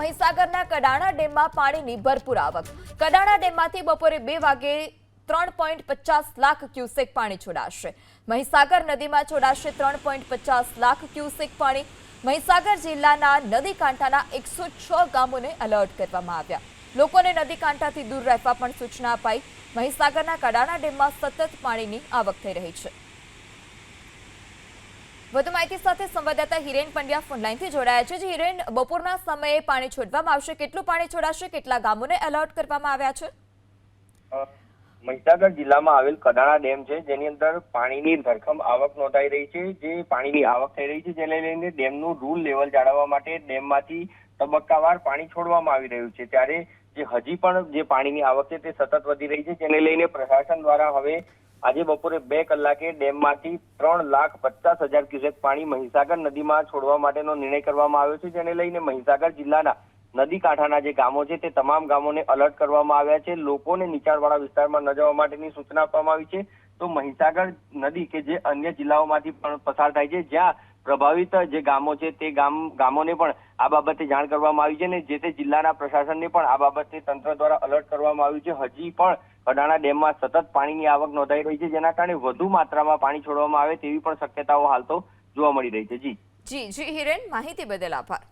મહીસાગરના કડાણા ડેમમાં પાણીની ભરપૂર આવક। કડાણા ડેમમાંથી બપોરે 2 વાગે 3.50 લાખ ક્યુસેક પાણી છોડાશે। મહીસાગર નદીમાં છોડાશે 3.50 લાખ ક્યુસેક પાણી। મહીસાગર જિલ્લાના નદી કાંઠાના 106 ગામોને એલર્ટ કરવામાં આવ્યા। લોકોને નદી કાંઠાથી દૂર રહેવા પણ સૂચના અપાઈ। મહીસાગરના કડાણા ડેમમાં સતત પાણીની આવક થઈ રહી છે। વધુ માહિતી સાથે સંવાદદાતા હિરેન પંડ્યા ફોનલાઈનથી જોડાયા છે। હિરેન, બપોરના સમયે પાણી છોડવામાં આવશે, કેટલું પાણી છોડાશે, કેટલા ગામોને એલર્ટ કરવામાં આવ્યા છે? મહીસાગર જિલ્લામાં આવેલ કડાણા ડેમ છે, જેની અંદર પાણીની ધરખમ આવક નોંધાઈ રહી છે। જે પાણીની આવક થઈ રહી છે, જેને લઈને ડેમનું રૂલ લેવલ જાળવવા માટે ડેમમાંથી તબક્કાવાર પાણી છોડવામાં આવી રહ્યું છે। ત્યારે જે હજી પણ જે પાણીની આવક છે તે સતત વધી રહી છે, જેને લઈને પ્રશાસન દ્વારા હવે આજે બપોરે 2 કલાકે ડેમમાંથી 3,50,000 ક્યુસેક પાણી મહીસાગર નદીમાં છોડવા માટેનો નિર્ણય કરવામાં આવ્યો છે, જેને લઈને મહીસાગર જિલ્લાના નદી કાંઠાના જે ગામો છે તે તમામ ગામોને એલર્ટ કરવામાં આવ્યા છે। લોકોને નીચાણવાળા વિસ્તારમાં ન જવા માટેની સૂચના આપવામાં આવી છે। તો મહીસાગર નદી કે જે અન્ય જિલ્લાઓમાંથી પણ પસાર થાય છે, જ્યાં પ્રભાવિત જે ગામો છે તે ગામોને પણ આ બાબતે જાણ કરવામાં આવી છે અને જે તે જિલ્લાના પ્રશાસનને પણ આ બાબતે તંત્ર દ્વારા એલર્ટ કરવામાં આવ્યું છે। હજી પણ કડાણા ડેમમાં સતત પાણીની આવક નોંધાઈ રહી છે, જેના કારણે વધુ માત્રામાં પાણી છોડવામાં આવે તેવી પણ શક્યતાઓ હાલ તો જોવા મળી રહી છે। જી હિરેન, માહિતી બદલ આભાર।